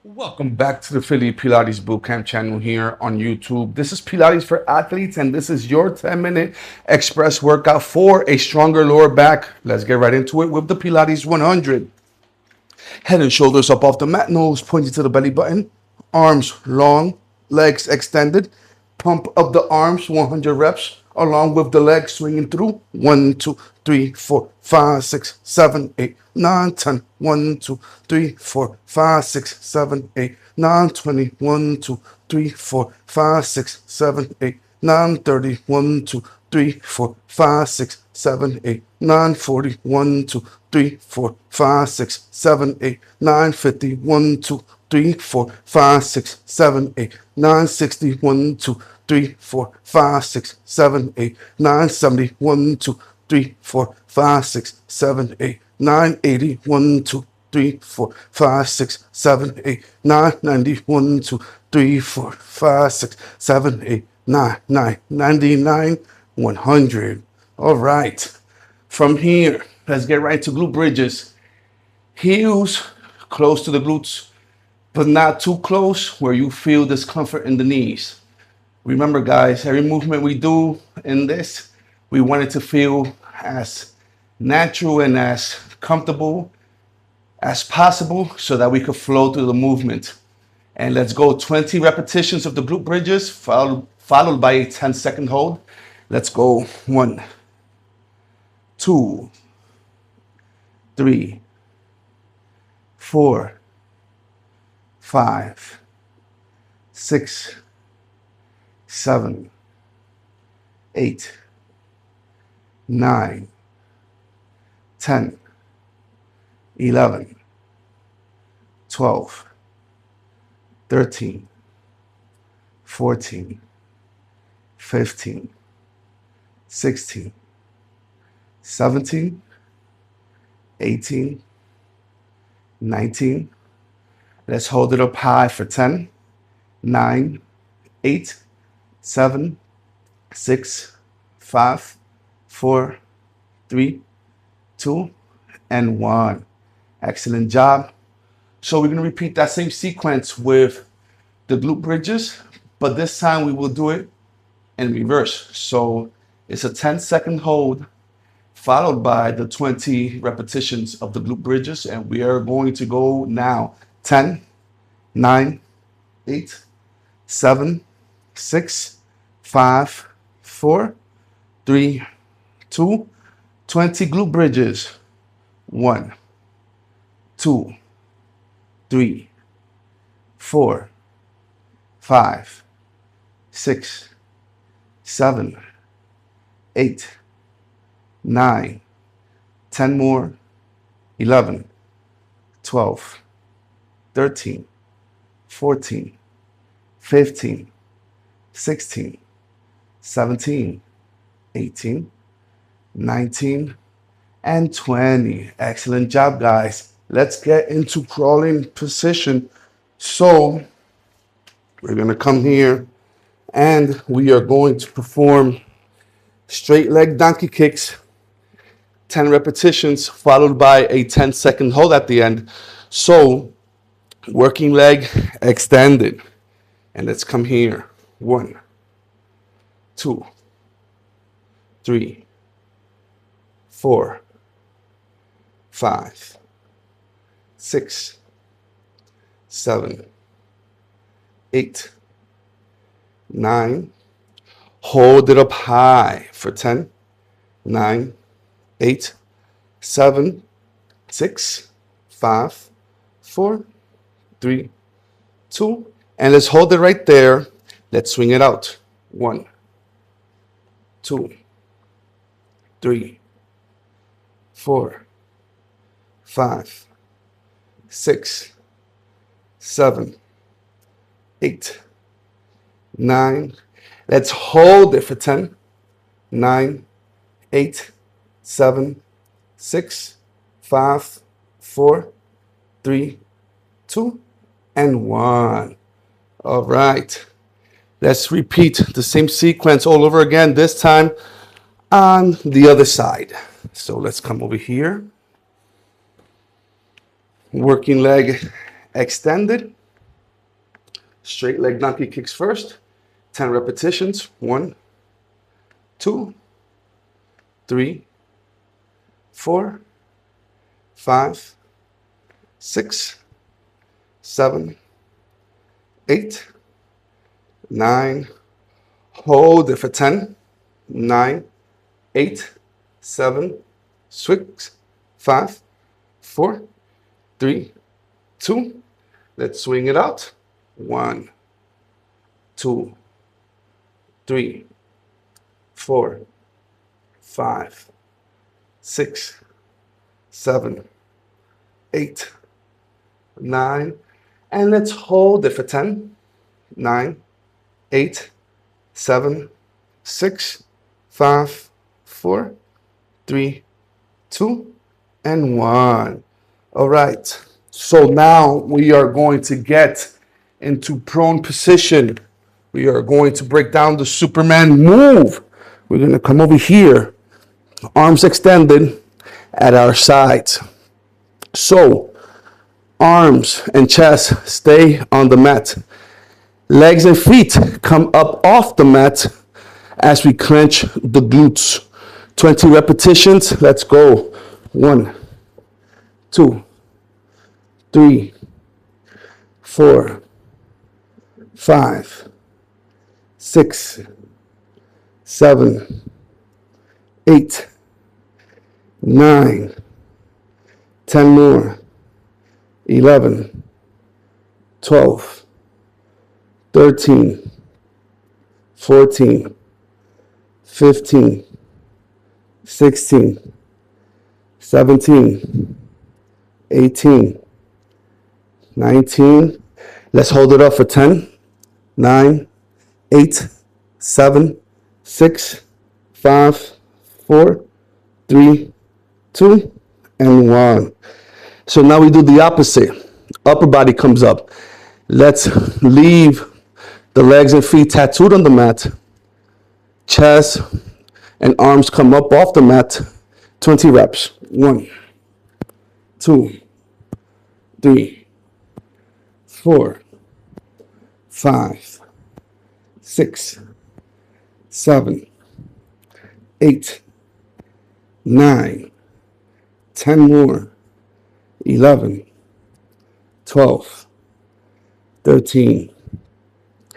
Welcome back to the Philly Pilates Bootcamp channel here on YouTube. This is Pilates for Athletes, and this is your 10-minute express workout for a stronger lower back. Let's get right into it with the Pilates 100. Head and shoulders up off the mat, nose pointing to the belly button, arms long, legs extended. Pump up the arms, 100 reps, along with the legs swinging through. 1, 2, 3, 4, 5, 6, 7, 8, 9, 10. 1, 2, 3, 4, 5, 6, 7, 8, 9, 20. 1, 2, 3, 4, 5, 6, 7, 8, 9, 30. 1, 2, 3, 4, 5, 6, 7, 8, 9, 40. 1, 2, 3, 4, 5, 6, 7, 8, 9, 50. 1, 2, 3, 4, 5, 6, 7, 8, 9, 60. 1, 2, 3, 4, 5, 6, 7, 8, 9, 70. 1, 2, 3, 4, 5, 6, 7, 8, 9, 80. 1, 2, 3, 4, 5, 6, 7, 8, 9, 90. 1, 2, 3, 4, 5, 6, 7, 8, 9, 99, 100. All right. From here, let's get right to glute bridges. Heels close to the glutes, but not too close where you feel discomfort in the knees. Remember, guys, every movement we do in this, we want it to feel as natural and as comfortable as possible so that we could flow through the movement. And let's go 20 repetitions of the glute bridges, followed by a 10-second hold. Let's go 1, 2, 3, 4, 5, 6, 7, 8, 9, 10, 11, 12, 13, 14, 15, 16, 17, 18, 19. Let's hold it up high for 10, 9, 8, 7, 6, 5, 4, 3, 2, and 1. Excellent job. So we're going to repeat that same sequence with the glute bridges, but this time we will do it in reverse. So it's a 10-second hold followed by the 20 repetitions of the glute bridges, and we are going to go now. 10, 9, 8, 7, 6, 5, 4, 3, 2, 20 glute bridges. 1, 2, 3, 4, 5, 6, 7, 8, 9, 10 more, 11, 12, 13, 14, 15, 16, 17, 18, 19, and 20. Excellent job, guys. Let's get into crawling position. So we're going to come here and we are going to perform straight leg donkey kicks, 10 repetitions, followed by a 10-second hold at the end. So working leg extended. And let's come here. 1, 2, 3, 4, 5, 6, 7, 8, 9. Hold it up high for 10, 9, 8, 7, 6, 5, 4, 3, 2. And let's hold it right there. Let's swing it out. 1, 2, 3, 4, 5, 6, 7, 8, 9. Let's hold it for 10, 9, 8, 7, 6, 5, 4, 3, 2, and 1. All right. Let's repeat the same sequence all over again, this time on the other side. So let's come over here. Working leg extended. Straight leg donkey kicks first. 10 repetitions. 1, 2, 3, 4, 5, 6, 7, 8, 9. Hold it for 10, 9, 8, 7, 6, 5, 4, 3, 2. Let's swing it out. 1, 2, 3, 4, 5, 6, 7, 8, 9. And let's hold it for 10, 9, 8, 7, 6, 5, 4, 3, 2, and 1. All right. So now we are going to get into prone position. We are going to break down the Superman move. We're going to come over here, arms extended at our sides. So arms and chest stay on the mat. Legs and feet come up off the mat as we clench the glutes. 20 repetitions. Let's go. 1, 2, 3, 4, 5, 6, 7, 8, 9, 10 more, 11, 12, 13, 14, 15, 16, 17, 18, 19. Let's hold it up for 10, 9, 8, 7, 6, 5, 4, 3, 2, and 1. So now we do the opposite. Upper body comes up. Let's leave the legs and feet tattooed on the mat. Chest and arms come up off the mat. 20 reps. 1, 2, 3, 4, 5, 6, 7, 8, 9, 10 more, 11, 12, 13,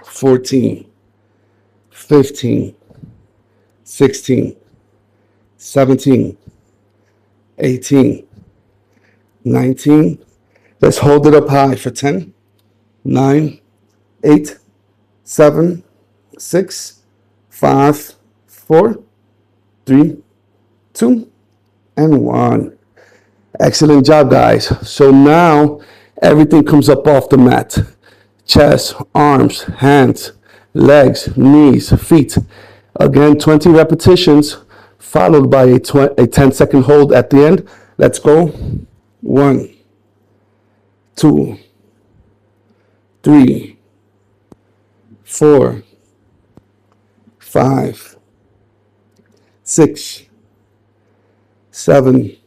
14, 15, 16, 17, 18, 19. Let's hold it up high for 10, 9, 8, 7, 6, 5, 4, 3, 2, and 1. Excellent job, guys. So now everything comes up off the mat. Chest, arms, hands, legs, knees, feet. Again, 20 repetitions followed by a 10-second hold at the end. Let's go. 1, 2, 3, 4, 5, 6, 7,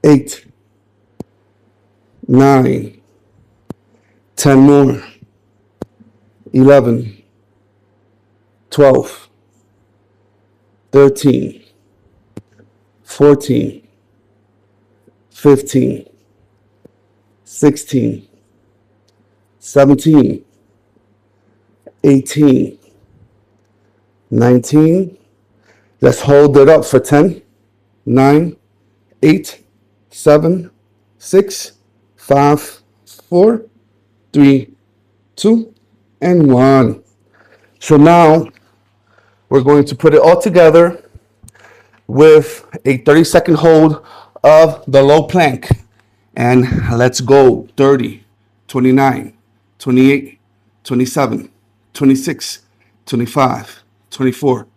8, 9, 10 more, 11, 12, 13, 14, 15, 16, 17, 18, 19. Let's hold it up for 10, 9, 8, 7, 6, 5, 4, 3, 2, and 1. So now we're going to put it all together with a 30-second hold of the low plank. And let's go. 30, 29, 28, 27, 26, 25, 24,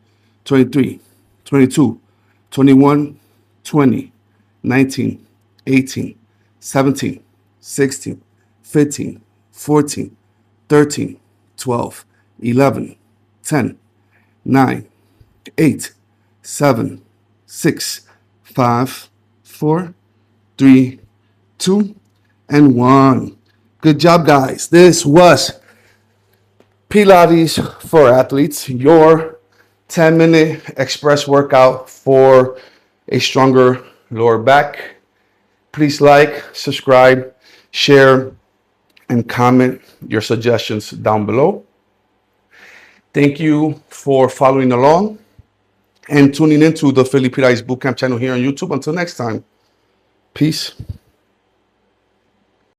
23, 22, 21, 20, 19, 18, 17, 16, 15, 14, 13, 12, 11, 10, 9, 8, 7, 6, 5, 4, 3, 2, and 1. Good job, guys. This was Pilates for athletes, your 10-minute express workout for a stronger lower back. Please like, subscribe, share, and comment your suggestions down below. Thank you for following along and tuning into the Philly Pilates Bootcamp channel here on YouTube. Until next time, peace.